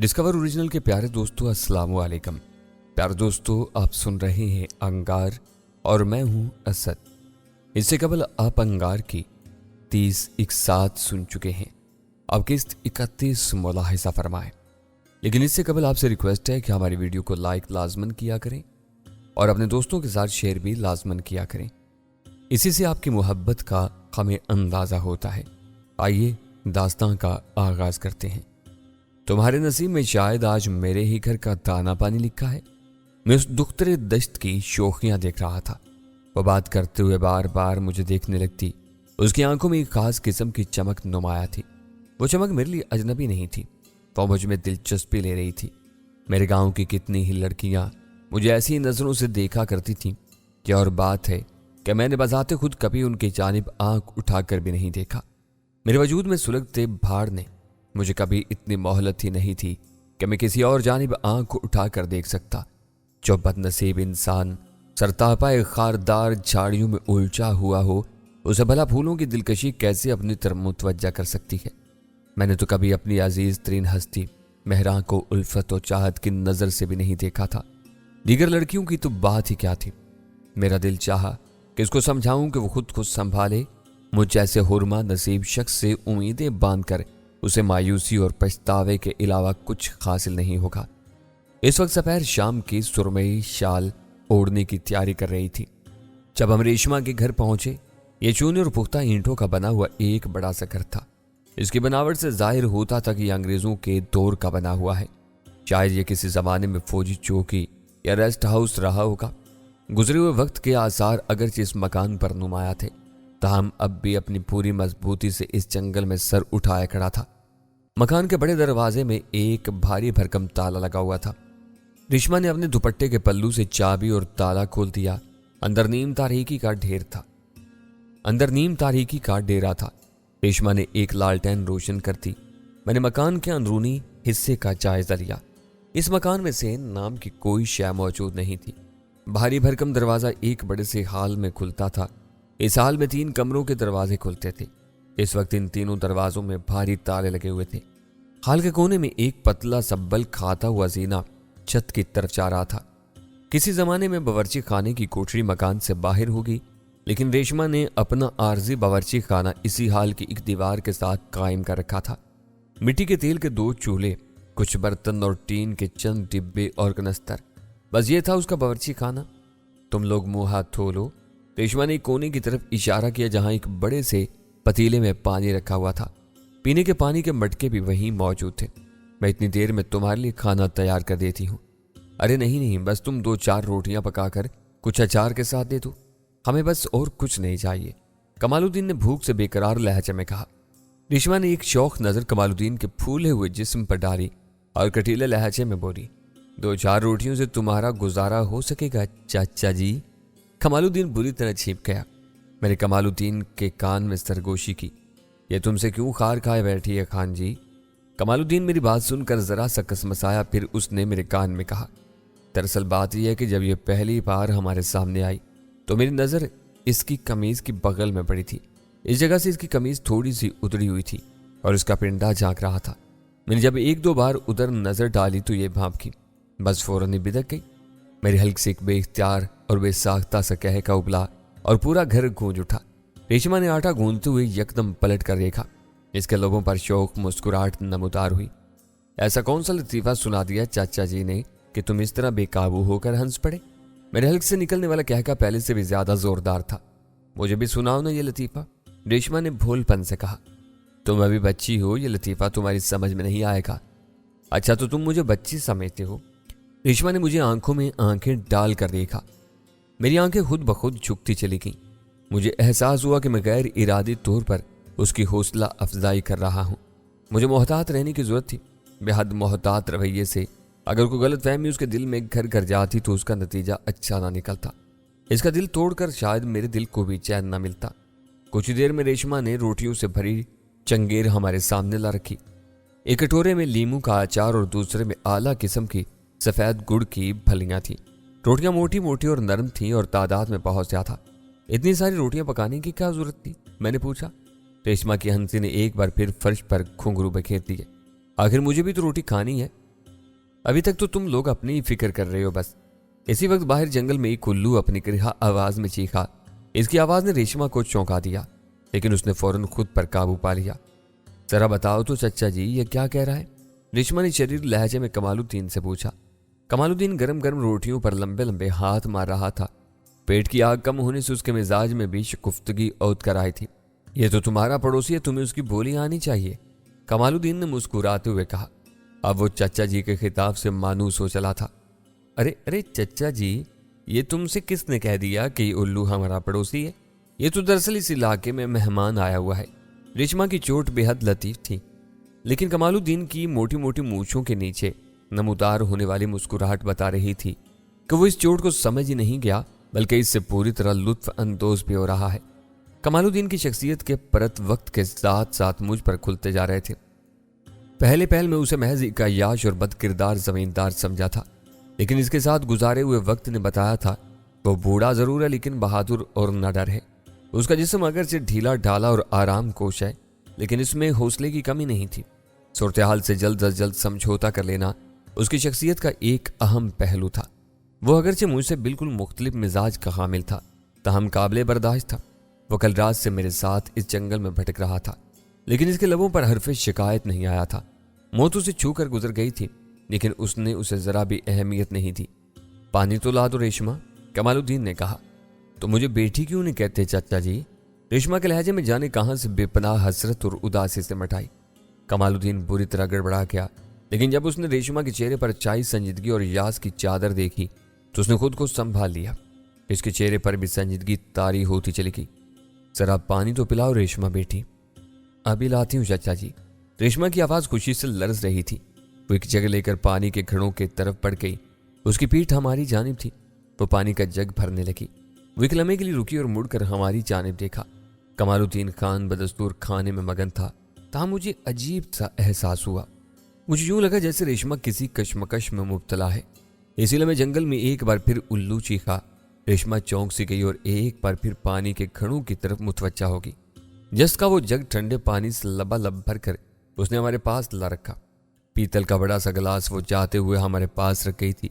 Discover original के प्यारे दोस्तों, अस्सलाम वालेकुम। प्यारे दोस्तों, आप सुन रहे हैं अंगार और मैं हूं असद। इससे कबल आप अंगार की 30 इकसात सुन चुके हैं। अब किस्त 31 मुलाहिजा फरमाएं। लेकिन इससे कबल आपसे रिक्वेस्ट है कि हमारी वीडियो को लाइक लाजमन किया करें और अपने दोस्तों के साथ शेयर भी लाजमन किया करें। इसी से आपकी मोहब्बत का हमें अंदाज़ा होता है। आइए दास्तां का आगाज़ करते हैं। तुम्हारे नसीब में शायद आज मेरे ही घर का दाना पानी लिखा है। मैं उस दुख्तरे दश्त की शोखियां देख रहा था। वो बात करते हुए बार बार मुझे देखने लगती। उसकी आंखों में एक खास किस्म की चमक नुमाया थी। वो चमक मेरे लिए अजनबी नहीं थी, वो मुझ में दिलचस्पी ले रही थी। मेरे गांव की कितनी ही लड़कियां मुझे ऐसी नज़रों से देखा करती थीं कि और बात है कि मैंने बजाते खुद कभी उनकी जानिब आंख उठाकर भी नहीं देखा। मेरे वजूद में सुलगते भाड़ ने मुझे कभी इतनी मोहलत ही नहीं थी कि मैं किसी और जानिब आंख उठाकर देख सकता। जो बदनसीब इंसान सरतापाए खारदार झाड़ियों में उलझा हुआ हो, उसे भला फूलों की दिलकशी कैसे अपनी तरफ मुतवज्जा कर सकती है। मैंने तो कभी अपनी अजीज तरीन हस्ती मेहरा को उल्फत और चाहत की नज़र से भी नहीं देखा था। दीगर लड़कियों की तो बात ही क्या थी। मेरा दिल चाहा कि इसको समझाऊं कि वो खुद को संभाले। मुझ जैसे हुरमा नसीब शख्स से उम्मीदें बांधकर उसे मायूसी और पछतावे के अलावा कुछ हासिल नहीं होगा। इस वक्त सफेद शाम की सुरमई शाल ओढ़ने की तैयारी कर रही थी। जब हम रेशमा के घर पहुंचे, ये चूने और पुख्ता ईंटों का बना हुआ एक बड़ा सा घर था। इसकी बनावट से जाहिर होता था कि यह अंग्रेजों के दौर का बना हुआ है। शायद ये किसी जमाने में फौजी चौकी या रेस्ट हाउस रहा होगा। गुजरे हुए वक्त के आसार अगरचे इस मकान पर नुमाया थे, ताहम अब भी अपनी पूरी मजबूती से इस जंगल में सर उठाया खड़ा था। मकान के बड़े दरवाजे में एक भारी भरकम ताला लगा हुआ था। रेशमा ने अपने दुपट्टे के पल्लू से चाबी और ताला खोल दिया। अंदर नीम तारीकी का डेरा था। रेशमा ने एक लालटेन रोशन कर दी। मैंने मकान के अंदरूनी हिस्से का जायजा लिया। इस मकान में से नाम की कोई शय मौजूद नहीं थी। भारी भरकम दरवाजा एक बड़े से हाल में खुलता था। इस हाल में 3 कमरों के दरवाजे खुलते थे। इस वक्त इन तीनों दरवाजों में भारी ताले लगे हुए थे। हाल के कोने में एक पतला सब्बल खाता हुआ जीना छत की तरफ जा रहा था। किसी जमाने में बावर्ची खाने की कोठरी मकान से बाहर होगी, लेकिन रेशमा ने अपना आर्जी बावर्ची खाना इसी हाल की एक दीवार के साथ कायम कर रखा था। मिट्टी के तेल के 2 चूल्हे, कुछ बर्तन और टीन के चंद डिब्बे और कनस्तर, बस ये था उसका बावर्ची खाना। तुम लोग मुंह हाथ धो लो। रेशमा ने कोने की तरफ इशारा किया जहां एक बड़े से पतीले में पानी रखा हुआ था। पीने के पानी के मटके भी वहीं मौजूद थे। मैं इतनी देर में तुम्हारे लिए खाना तैयार कर देती हूँ। अरे नहीं, बस तुम 2-4 रोटियां पकाकर कुछ अचार के साथ दे दो, हमें बस और कुछ नहीं चाहिए, कमालुद्दीन ने भूख से बेकरार लहजे में कहा। रेशमा ने एक शौक नजर कमालुद्दीन के फूले हुए जिस्म पर डाली और कटीले लहजे में बोली, 2-4 रोटियों से तुम्हारा गुजारा हो सकेगा चाचा जी? कमालुद्दीन बुरी तरह छींप गया। मैंने कमालुद्दीन के कान में सरगोशी की। ये तुमसे क्यों खार खाए बैठी है खान जी? कमालुद्दीन मेरी बात सुनकर जरा सा कसमसाया, फिर उसने मेरे कान में कहा, दरअसल बात यह है कि जब ये पहली बार हमारे सामने आई तो मेरी नज़र इसकी कमीज़ की बगल में पड़ी थी। इस जगह से इसकी कमीज़ थोड़ी सी उतरी हुई थी और इसका पिंडा झांक रहा था। मैंने जब 1-2 बार उधर नज़र डाली तो ये भाप की, बस फौरन ही बिदक गई। मेरे हल्क से एक बेख्तियार और बेसाख्ता सा कह का उबला और पूरा घर गूंज उठा। रेशमा ने आटा गूंदते हुए यकदम पलट कर देखा। इसके लोगों पर शौक मुस्कुराहट नमूदार हुई। ऐसा कौन सा लतीफ़ा सुना दिया चाचा जी ने कि तुम इस तरह बेकाबू होकर हंस पड़े? मेरे हल्क से निकलने वाला कहका पहले से भी ज्यादा जोरदार था। मुझे भी सुनाओ ना ये लतीफ़ा, रेशमा ने भोलपन से कहा। तुम अभी बच्ची हो, ये लतीफ़ा तुम्हारी समझ में नहीं आएगा। अच्छा, तो तुम मुझे बच्ची समझते हो? रेशमा ने मुझे आंखों में आंखें डाल कर देखा। मेरी आंखें खुद ब खुद झुकती चली गईं। मुझे एहसास हुआ कि मैं गैर इरादी तौर पर उसकी हौसला अफजाई कर रहा हूँ। मुझे मोहतात रहने की जरूरत थी। बेहद मोहतात रवैये से अगर कोई गलत फहमी उसके दिल में घर कर जाती तो उसका नतीजा अच्छा ना निकलता। इसका दिल तोड़कर शायद मेरे दिल को भी चैन ना मिलता। कुछ ही देर में रेशमा ने रोटियों से भरी चंगेर हमारे सामने ला रखी। एक कटोरे में लीमू का अचार और दूसरे में आला किस्म की सफ़ेद गुड़ की फलियां थीं। रोटियां मोटी मोटी और नरम थीं और तादाद में बहुत ज़्यादा। इतनी सारी रोटियां पकाने की क्या जरूरत थी, मैंने पूछा। रेशमा की हंसी ने एक बार फिर फर्श पर घुंघरू बखेर दिए। आखिर मुझे भी तो रोटी खानी है, अभी तक तो तुम लोग अपनी ही फिक्र कर रहे हो बस। इसी वक्त बाहर जंगल में एक उल्लू अपनी करिहा आवाज में चीखा। इसकी आवाज ने रेशमा को चौंका दिया, लेकिन उसने फौरन खुद पर काबू पा लिया। जरा बताओ तो चचा जी, ये क्या कह रहा है? रेशमा ने शरीर लहजे में कमालुद्दीन से पूछा। कमालुद्दीन गरम गरम रोटियों पर लंबे लंबे हाथ मार रहा था। पेट की आग कम होने से उसके मिजाज में भी शकुफ्तगी औद कर आई थी। ये तो तुम्हारा पड़ोसी है, तुम्हें उसकी बोली आनी चाहिए, कमालुद्दीन ने मुस्कुराते हुए कहा। अब वो चचा जी के खिताब से मानूस हो चला था। अरे अरे चचा जी, ये तुमसे किसने कह दिया कि उल्लू हमारा पड़ोसी है? ये तो दरअसल इस इलाके में मेहमान आया हुआ है। रेशमा की चोट बेहद लतीफ थी, लेकिन कमालुद्दीन की मोटी मोटी मूंछों के नीचे नमूदार होने वाली मुस्कुराहट बता रही थी कि वो इस चोट को समझ ही नहीं गया, बल्कि इससे पूरी तरह लुत्फ अंदोज भी हो रहा है। कमालुद्दीन की शख्सियत के परत वक्त के साथ साथ मुझ पर खुलते जा रहे थे। पहले पहल में उसे महज इकायाश और बदकिरदार जमींदार समझा था, लेकिन इसके साथ गुजारे हुए वक्त ने बताया था वो बूढ़ा जरूर है, लेकिन बहादुर और न डर है। उसका जिस्म अगर से ढीला ढाला और आराम कोश है, लेकिन इसमें हौसले की कमी नहीं थी। सूरत हाल से जल्द अज जल्द समझौता कर लेना उसकी शख्सियत का एक अहम पहलू था। वो अगरचे मुझसे बिल्कुल मुख्तलिफ मिजाज का हामिल था, ताहम काबिल बर्दाश्त था। वो कल रात से मेरे साथ इस जंगल में भटक रहा था, लेकिन इसके लबों पर हरफ शिकायत नहीं आया था। मौत उसे छू कर गुजर गई थी, लेकिन उसने उसे जरा भी अहमियत नहीं दी। पानी तो ला दो रेशमा, कमालुद्दीन ने कहा। तो मुझे बेटी क्यों नहीं कहते चाचा जी? रेशमा के लहजे में जाने कहां से बेपनाह हसरत और उदासी से मटाई। कमालुद्दीन बुरी तरह गड़बड़ा गया, लेकिन जब उसने रेशमा के चेहरे पर चाई संजीदगी और यास की चादर देखी तो उसने खुद को संभाल लिया। इसके चेहरे पर भी संजीदगी तारी होती चली गई। जरा पानी तो पिलाओ रेशमा बेटी। अभी लाती हूँ चाचा जी। रेशमा की आवाज खुशी से लरज रही थी। वो एक जग लेकर पानी के घड़ों के तरफ बढ़ गई। उसकी पीठ हमारी जानिब थी। वो पानी का जग भरने लगी। वो एक लम्हे के लिए रुकी और मुड़कर हमारी जानिब देखा। कमालुद्दीन खान बदस्तूर खाने में मगन था, तहाँ मुझे अजीब सा एहसास हुआ। मुझे यूं लगा जैसे रेशमा किसी कशमकश में मुब्तला है। इसी लम्हे जंगल में एक बार फिर उल्लू चीखा। रेशमा चौंक सी गई और एक बार फिर पानी के घड़ों की तरफ मुतवज्जा होगी। जस का वो जग ठंडे पानी से लबालब भरकर उसने हमारे पास ला रखा। पीतल का बड़ा सा गिलास वो जाते हुए हमारे पास रख गई थी।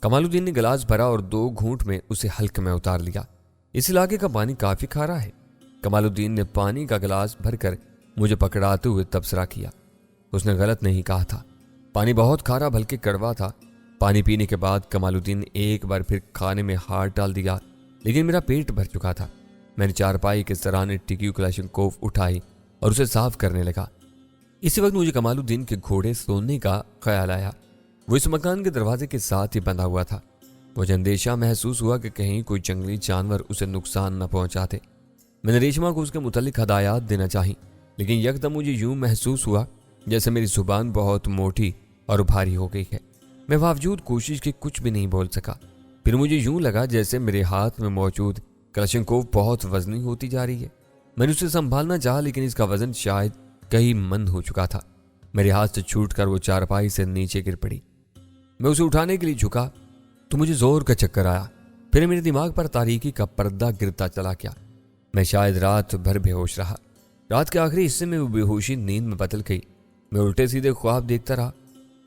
कमालुद्दीन ने गिलास भरा और 2 घूंट में उसे हल्के में उतार लिया। इस इलाके का पानी काफी खारा है। कमालुद्दीन ने पानी का गिलास भरकर मुझे पकड़ाते हुए तबसरा किया। उसने गलत नहीं कहा था, पानी बहुत खारा बल्कि कड़वा था। पानी पीने के बाद कमालुद्दीन ने एक बार फिर खाने में हाथ डाल दिया, लेकिन मेरा पेट भर चुका था। मैंने चारपाई के सराहने टिकी क्लाशनकोव उठाई और उसे साफ करने लगा। इसी वक्त मुझे कमालुद्दीन के घोड़े सोने का ख्याल आया। वो इस मकान के दरवाजे के साथ ही बंधा हुआ था। मुझे अंदेशा महसूस हुआ कि कहीं कोई जंगली जानवर उसे नुकसान न पहुंचाते। मैंने रेशमा को उसके मुतालिक हदायत देना चाही, लेकिन यकदम मुझे यूं महसूस हुआ जैसे मेरी जुबान बहुत मोटी और भारी हो गई है। मैं बावजूद कोशिश के कुछ भी नहीं बोल सका। फिर मुझे यूं लगा जैसे मेरे हाथ में मौजूद क्लाशनकोव बहुत वजनी होती जा रही है। मैंने उसे संभालना चाहा, लेकिन इसका वजन शायद कहीं मंद हो चुका था। मेरे हाथ से छूटकर वो चारपाई से नीचे गिर पड़ी। मैं उसे उठाने के लिए झुका तो मुझे जोर का चक्कर आया। फिर मेरे दिमाग पर तारीकी का पर्दा गिरता चला गया। मैं शायद रात भर बेहोश रहा। रात के आखिरी हिस्से में वो बेहोशी नींद में बदल गई। मैं उल्टे सीधे ख्वाब देखता रहा।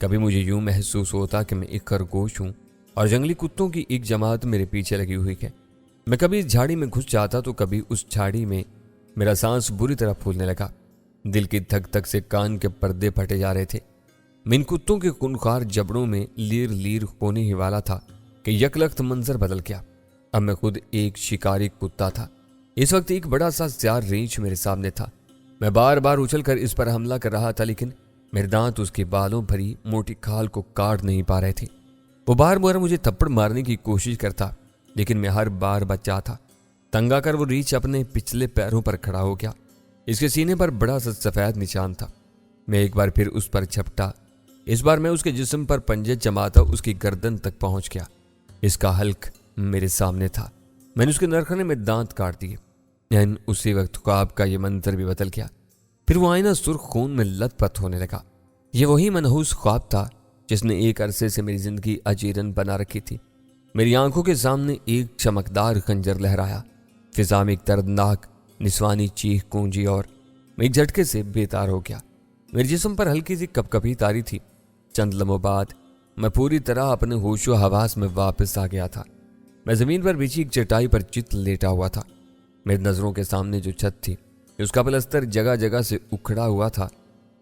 कभी मुझे यूं महसूस होता कि मैं एक खरगोश हूं और जंगली कुत्तों की एक जमात मेरे पीछे लगी हुई है। मैं कभी इस झाड़ी में घुस जाता तो कभी उस झाड़ी में। मेरा सांस बुरी तरह फूलने लगा। दिल की धक धक से कान के पर्दे फटे जा रहे थे। मैं इन कुत्तों के खूंखार जबड़ों में लीर लीर होने ही वाला था कि यकलख्त मंजर बदल गया। अब मैं खुद एक शिकारी कुत्ता था। इस वक्त एक बड़ा सा सियार रीछ मेरे सामने था। मैं बार बार उछलकर इस पर हमला कर रहा था, लेकिन मेरे दांत उसके बालों भरी मोटी खाल को काट नहीं पा रहे थे। वो बार बार मुझे थप्पड़ मारने की कोशिश करता, लेकिन मैं हर बार बच जाता। तंग आकर वो रीछ अपने पिछले पैरों पर खड़ा हो गया। इसके सीने पर बड़ा सा सफेद निशान था। मैं एक बार फिर उस पर झपटा। इस बार मैं उसके जिस्म पर पंजे जमाता उसकी गर्दन तक पहुंच गया। इसका हल्क मेरे सामने था। मैंने उसके नरखने में दांत काट दिए। यानी उसी वक्त ख्वाब का ये मंजर भी बदल गया। फिर वो आईना सुर्ख खून में लथपथ होने लगा। ये वही मनहूस ख्वाब था जिसने एक अरसे से मेरी जिंदगी अजीरन बना रखी थी। मेरी आंखों के सामने एक चमकदार खंजर लहराया। फिजा में एक दर्दनाक निस्वानी चीख गूंजी और मैं एक झटके से बेतार हो गया। मेरे जिस्म पर हल्की सी कपकपी तारी थी। चंद लम्हों बाद मैं पूरी तरह अपने होशो हवास में वापस आ गया था। मैं जमीन पर बिछी एक चटाई पर चित लेटा हुआ था। मेरी नजरों के सामने जो छत थी उसका प्लस्तर जगह जगह से उखड़ा हुआ था।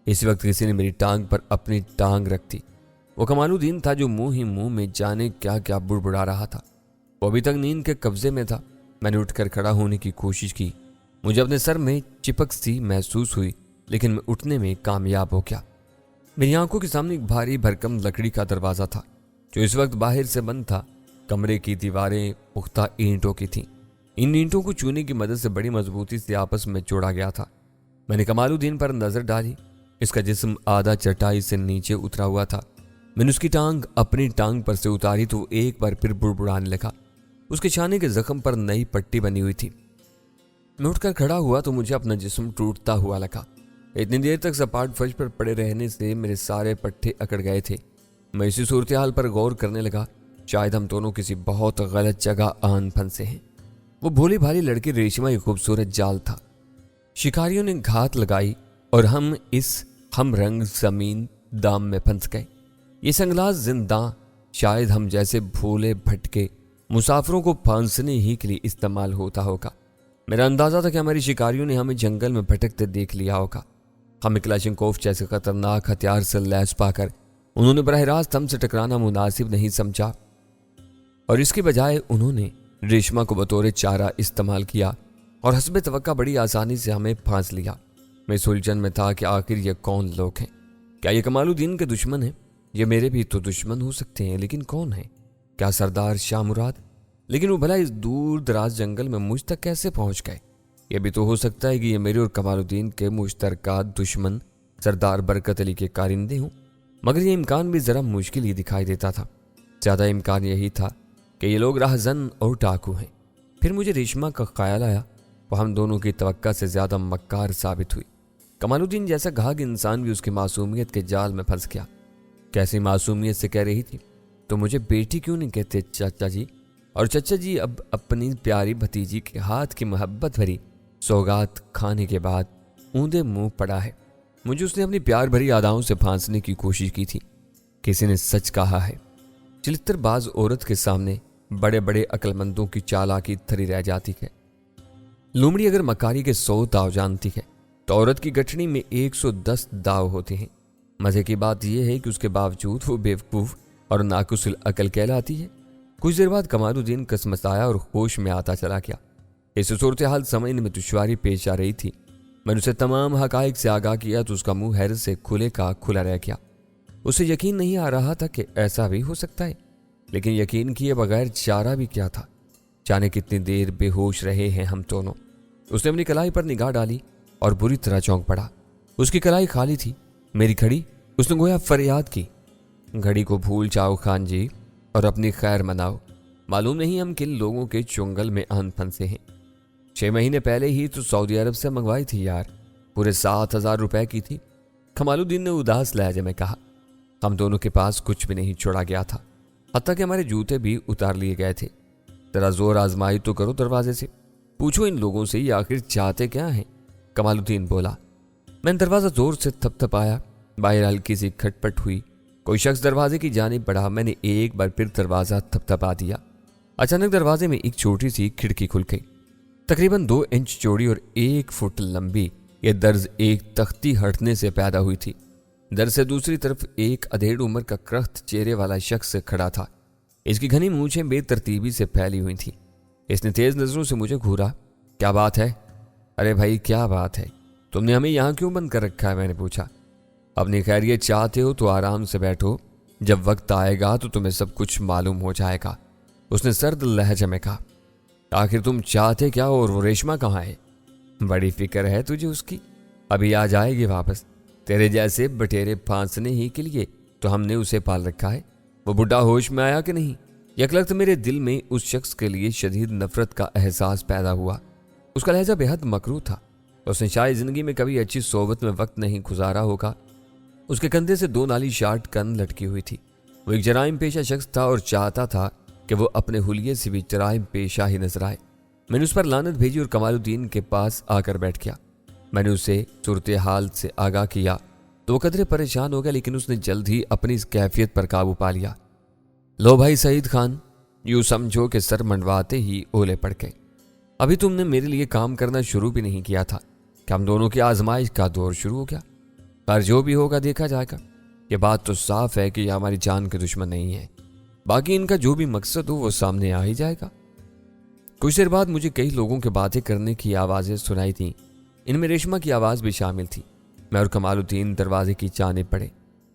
इस वक्त किसी ने मेरी टांग पर अपनी टांग रख दी। वो कमालुद्दीन था जो मुंह ही मुंह में जाने क्या क्या बुड़बुड़ा रहा था। वो अभी तक नींद के कब्जे में था। मैंने उठकर खड़ा होने की कोशिश की। मुझे अपने सर में चिपक सी महसूस हुई, लेकिन मैं उठने में कामयाब हो गया। मेरी आंखों के सामने एक भारी भरकम लकड़ी का दरवाजा था जो इस वक्त बाहर से बंद था। कमरे की दीवारें पुख्ता ईंटों की थीं। इन ईंटों को चूने की मदद से बड़ी मजबूती से आपस में जोड़ा गया था। मैंने कमालुद्दीन पर नजर डाली। इसका जिस्म आधा चटाई से नीचे उतरा हुआ था। मैंने उसकी टांग अपनी टांग पर से उतारी तो एक बार फिर बुड़बुड़ाने लगा। उसके छाने के जख्म पर नई पट्टी बनी हुई थी। मैं उठकर खड़ा हुआ तो मुझे अपना जिस्म टूटता हुआ लगा। इतनी देर तक सपाट फर्श पर पड़े रहने से मेरे सारे पट्टे अकड़ गए थे। मैं इसी सूरत हाल पर गौर करने लगा। शायद हम दोनों किसी बहुत गलत जगह आन फंसे हैं। वो भोली भाली लड़की रेशमा एक खूबसूरत जाल था। शिकारियों ने घात लगाई और हम इस हम रंग जमीन दाम में फंस गए। ये संगलास जिंदा शायद हम जैसे भोले भटके मुसाफिरों को फांसने ही के लिए इस्तेमाल होता होगा। मेरा अंदाजा था कि हमारी शिकारियों ने हमें जंगल में भटकते देख लिया होगा। हमें क्लाशनकोफ जैसे खतरनाक हथियार से लैस पाकर उन्होंने बराह रास्त हमसे टकराना मुनासिब नहीं समझा और इसके बजाय उन्होंने रेशमा को बतौर चारा इस्तेमाल किया और हस्बे तवक्का बड़ी आसानी से हमें फांस लिया। मैं इस उलझन में था कि आखिर ये कौन लोग हैं। क्या ये कमालुद्दीन के दुश्मन हैं? ये मेरे भी तो दुश्मन हो सकते हैं, लेकिन कौन है? क्या सरदार शाह मुराद? लेकिन वो भला इस दूर दराज जंगल में मुझ तक कैसे पहुंच गए? यह भी तो हो सकता है कि ये मेरे और कमालुद्दीन के मुश्तरका दुश्मन सरदार बरकत अली के कारिंदे हों। मगर ये इम्कान भी ज़रा मुश्किल ही दिखाई देता था। ज़्यादा इम्कान यही था कि ये लोग राहजन और डाकू हैं। फिर मुझे रेशमा का ख्याल आया। वो हम दोनों की तवक्का से ज़्यादा मक्कार साबित हुई। कमालुद्दीन जैसा घाघ इंसान भी उसकी मासूमियत के जाल में फंस गया। कैसी मासूमियत से कह रही थी, तो मुझे बेटी क्यों नहीं कहते चाचा जी? और चाचा जी अब अपनी प्यारी भतीजी के हाथ की मोहब्बत भरी सौगात खाने के बाद ऊंधे मुंह पड़ा है। मुझे उसने अपनी प्यार भरी यादाओं से फांसने की कोशिश की थी। किसी ने सच कहा है, चिलित्तरबाज औरत के सामने बड़े बड़े अक्लमंदों की चालाकी थरी रह जाती है। लोमड़ी अगर मकारी के 100 दाव जानती है तो औरत की गठनी में 110 दाव होते हैं। मजे की बात यह है कि उसके बावजूद वो बेवकूफ और नाकुसल अकल कहलाती है। कुछ देर बाद कमालुद्दीन कसमसाया और होश में आता चला गया। इस सूरत हाल समझने में दुश्वारी पेश आ रही थी। मैंने उसे तमाम हकाइक से आगाह किया तो उसका मुंह हैरत से खुले का खुला रह गया। उसे यकीन नहीं आ रहा था कि ऐसा भी हो सकता है, लेकिन यकीन किए बगैर चारा भी क्या था। जाने कितनी देर बेहोश रहे हैं हम दोनों। उसने अपनी कलाई पर निगाह डाली और बुरी तरह चौंक पड़ा। उसकी कलाई खाली थी। मेरी घड़ी? उसने गोया फरियाद की। घड़ी को भूल जाओ खान जी और अपनी खैर मनाओ। मालूम नहीं हम किन लोगों के चुंगल में आन फंसे हैं। 6 महीने पहले ही तो सऊदी अरब से मंगवाई थी यार, पूरे 7,000 रुपए की थी। कमालुद्दीन ने उदास लहजे में कहा। हम दोनों के पास कुछ भी नहीं छोड़ा गया था, हत्ता कि हमारे जूते भी उतार लिए गए थे। जरा जोर आजमाई तो करो दरवाजे से, पूछो इन लोगों से ये आखिर चाहते क्या हैं। कमालुद्दीन बोला। मैंने दरवाजा जोर से थपथपाया। बाहर हल्की सी खटपट हुई। कोई शख्स दरवाजे की जानिब बढ़ा। मैंने एक बार फिर दरवाजा थपथपा दिया। अचानक दरवाजे में एक छोटी सी खिड़की खुल गई, तकरीबन 2 इंच चौड़ी और 1 फुट लंबी। यह दर्ज एक तख्ती हटने से पैदा हुई थी। दर से दूसरी तरफ एक अधेड़ उम्र का क्रख्त चेहरे वाला शख्स खड़ा था। इसकी घनी मूछें बेतरतीबी से फैली हुई थी। इसने तेज नजरों से मुझे घूरा। क्या बात है? अरे भाई क्या बात है, तुमने हमें यहाँ क्यों बंद कर रखा है? मैंने पूछा। अपनी खैरियत चाहते हो तो आराम से बैठो, जब वक्त आएगा तो तुम्हें सब कुछ मालूम हो जाएगा, उसने सर्द लहजे में कहा। आखिर तुम चाहते क्या और वो रेशमा कहाँ है? बड़ी फिक्र है तुझे उसकी, अभी आ जाएगी वापस। तेरे जैसे बटेरे फांसने ही के लिए तो हमने उसे पाल रखा है। वो बुढ़ा होश में आया कि नहीं? यकलख्त मेरे दिल में उस शख्स के लिए शदीद नफरत का एहसास पैदा हुआ। उसका लहजा बेहद मकरू था। उसने शायद जिंदगी में कभी अच्छी सोबत में वक्त नहीं गुजारा होगा। उसके कंधे से 2 नाली शार्ट कन लटकी हुई थी। वो एक जराइम पेशा शख्स था और चाहता था कि वो अपने हुलिये से भी जराइम पेशा ही नजर आए। मैंने उस पर लानत भेजी और कमालुद्दीन के पास आकर बैठ गया। मैंने उसे सूरत हाल से आगाह किया تو وہ قدرے پریشان ہو گیا، لیکن اس نے جلد ہی اپنی اس کیفیت پر قابو پا لیا۔ لو بھائی سعید خان، یوں سمجھو کہ سر منڈواتے ہی اولے پڑ گئے۔ ابھی تم نے میرے لیے کام کرنا شروع بھی نہیں کیا تھا کہ ہم دونوں کی آزمائش کا دور شروع ہو گیا۔ پر جو بھی ہوگا دیکھا جائے گا۔ یہ بات تو صاف ہے کہ یہ ہماری جان کے دشمن نہیں ہے، باقی ان کا جو بھی مقصد ہو وہ سامنے آ ہی جائے گا۔ کچھ دیر بعد مجھے کئی لوگوں کے باتیں کرنے کی آوازیں سنائی تھیں، ان میں ریشما کی آواز بھی شامل تھی۔ میں اور کمال الدین دروازے کی جانب پڑے۔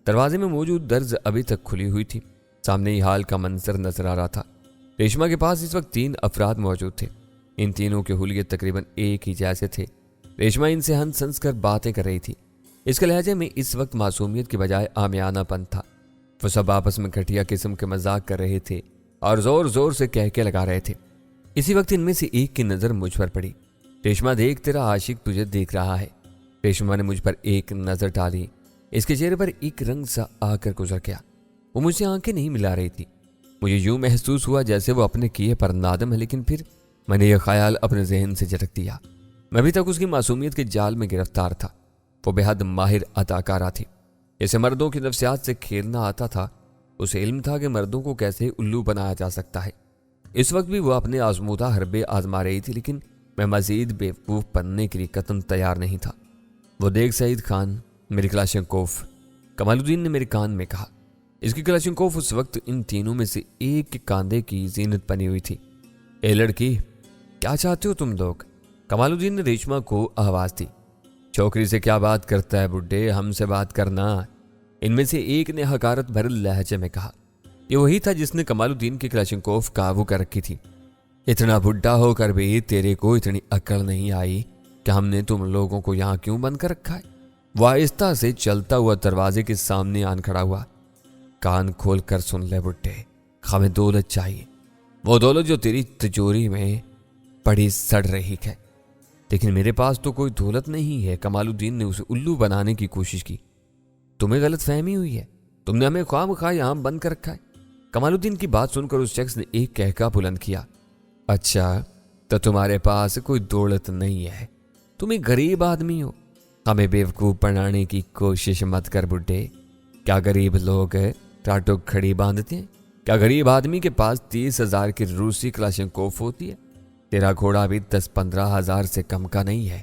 دروازے میں موجود درز ابھی تک کھلی ہوئی تھی، سامنے ہی حال کا منظر نظر آ رہا تھا۔ ریشما کے پاس اس وقت 3 افراد موجود تھے، ان تینوں کے حلیے تقریباً ایک ہی جیسے تھے۔ ریشما ان سے ہنس ہنس کر باتیں کر رہی تھی، اس کے لہجے میں اس وقت معصومیت کی بجائے عامیانہ پن تھا۔ وہ سب آپس میں گھٹیا قسم کے مذاق کر رہے تھے اور زور زور سے کہہ لگا رہے تھے۔ اسی وقت ان میں سے ایک کی نظر مجھ پر پڑی۔ ریشما دیکھ، تیرا عاشق تجھے دیکھ رہا ہے۔ ریشما نے مجھ پر ایک نظر ڈالی، اس کے چہرے پر ایک رنگ سا آ کر گزر گیا۔ وہ مجھ سے آنکھیں نہیں ملا رہی تھی۔ مجھے یوں محسوس ہوا جیسے وہ اپنے کیے پر نادم ہے، لیکن پھر میں نے یہ خیال اپنے ذہن سے جھٹک دیا۔ میں ابھی تک اس کی معصومیت کے جال میں گرفتار تھا۔ وہ بے حد ماہر اداکارہ تھی، اسے مردوں کی نفسیات سے کھیلنا آتا تھا۔ اسے علم تھا کہ مردوں کو کیسے الو بنایا جا سکتا ہے۔ اس وقت بھی وہ اپنے آزمودہ حربے آزما رہی تھی، لیکن میں مزید بیوقوف بننے کے لیے قطعاً تیار نہیں تھا۔ وہ دیکھ سعید خان، میری کلاشنکوف، کمال الدین نے میرے کان میں کہا۔ اس کی کلاشنکوف اس وقت ان تینوں میں سے ایک کے کاندھے کی زینت بنی ہوئی تھی۔ اے لڑکی، کیا چاہتے ہو تم لوگ؟ کمال الدین نے ریشما کو آواز دی۔ چھوکری سے کیا بات کرتا ہے بڈھے، ہم سے بات کرنا، ان میں سے ایک نے حقارت بھرے لہجے میں کہا۔ یہ وہی تھا جس نے کمال الدین کی کلاشنکوف قابو کر رکھی تھی۔ اتنا بڈھا ہو کر بھی تیرے کو اتنی عقل نہیں آئی کہ ہم نے تم لوگوں کو یہاں کیوں بند کر رکھا ہے؟ وہ آہستہ سے چلتا ہوا دروازے کے سامنے آن کھڑا ہوا۔ کان کھول کر سن لے بڈھے، ہمیں دولت چاہیے، وہ دولت جو تیری تجوری میں پڑی سڑ رہی ہے، لیکن میرے پاس تو کوئی دولت نہیں ہے۔ کمال الدین نے اسے الو بنانے کی کوشش کی۔ تمہیں غلط فہمی ہوئی ہے، تم نے ہمیں خواہ مخواہ یہاں بند کر رکھا ہے۔ کمال الدین کی بات سن کر اس شخص نے ایک کہکا بلند کیا۔ اچھا، تو تمہارے پاس کوئی دولت نہیں ہے، تم ایک غریب آدمی ہو۔ ہمیں بیوقوف بنانے کی کوشش مت کر بڈھے۔ کیا غریب لوگ ٹاٹو کھڑی باندھتے ہیں؟ کیا غریب آدمی کے پاس 30,000 کی روسی کلاشنکوف ہوتی ہے؟ تیرا گھوڑا بھی 10-15 ہزار سے کم کا نہیں ہے۔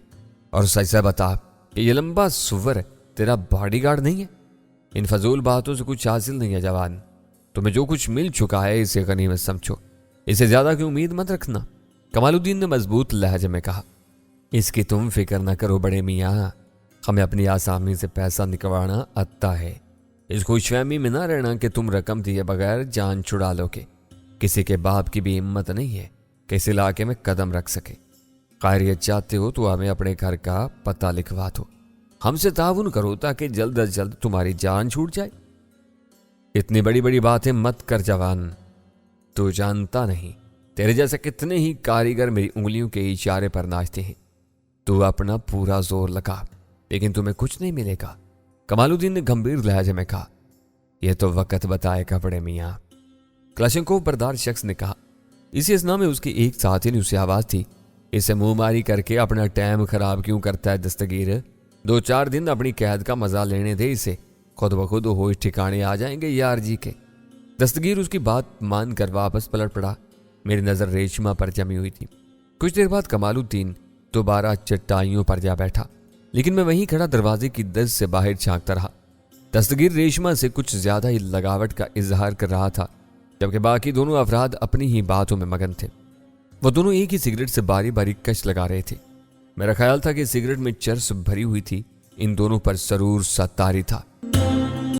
اور سچ سے بتا کہ یہ لمبا سور تیرا باڈی گارڈ نہیں ہے؟ ان فضول باتوں سے کچھ حاصل نہیں ہے جوان، تمہیں جو کچھ مل چکا ہے اسے غنیمت سمجھو، اسے زیادہ کی امید مت رکھنا۔ کمال الدین نے مضبوط لہجے میں کہا۔ اس کی تم فکر نہ کرو بڑے میاں، ہمیں اپنی آسامی سے پیسہ نکلوانا آتا ہے۔ اس خوش فہمی میں نہ رہنا کہ تم رقم دیے بغیر جان چھڑا لو گے۔ کسی کے باپ کی بھی ہمت نہیں ہے کہ اس علاقے میں قدم رکھ سکے۔ خیریت چاہتے ہو تو ہمیں اپنے گھر کا پتہ لکھوا دو، ہم سے تعاون کرو تاکہ جلد از جلد تمہاری جان چھوٹ جائے۔ اتنی بڑی بڑی باتیں مت کر جوان، تو جانتا نہیں تیرے جیسے کتنے ہی کاریگر میری انگلیوں کے اشارے پر ناچتے ہیں۔ تو اپنا پورا زور لگا، لیکن تمہیں کچھ نہیں ملے گا۔ کمال الدین نے گمبھیر لہجے میں کہا۔ یہ تو وقت بتائے گا بڑے میاں، کلاشنکوف بردار شخص نے کہا۔ اسی اثنا میں اس کی ایک ساتھی نے اسے آواز دی، اسے منہ ماری کر کے اپنا ٹائم خراب کیوں کرتا ہے دستگیر؟ 2-4 دن اپنی قید کا مزہ لینے دے اسے، خود بخود ہوش ٹھکانے آ جائیں گے یار جی کے۔ دستگیر اس کی بات مان کر واپس پلٹ پڑا۔ میری نظر ریشما پر جمی ہوئی تھی۔ کچھ دیر بعد کمال الدین دوبارہ چٹائیوں پر جا بیٹھا، لیکن میں وہیں کھڑا دروازے کی دست سے باہر جھانکتا رہا۔ دستگیر ریشما سے کچھ زیادہ ہی لگاوٹ کا اظہار کر رہا تھا، جبکہ باقی دونوں افراد اپنی ہی باتوں میں مگن تھے۔ وہ دونوں ایک ہی سگریٹ سے باری باری کش لگا رہے تھے۔ میرا خیال تھا کہ سگریٹ میں چرس بھری ہوئی تھی، ان دونوں پر سرور سا طاری تھا۔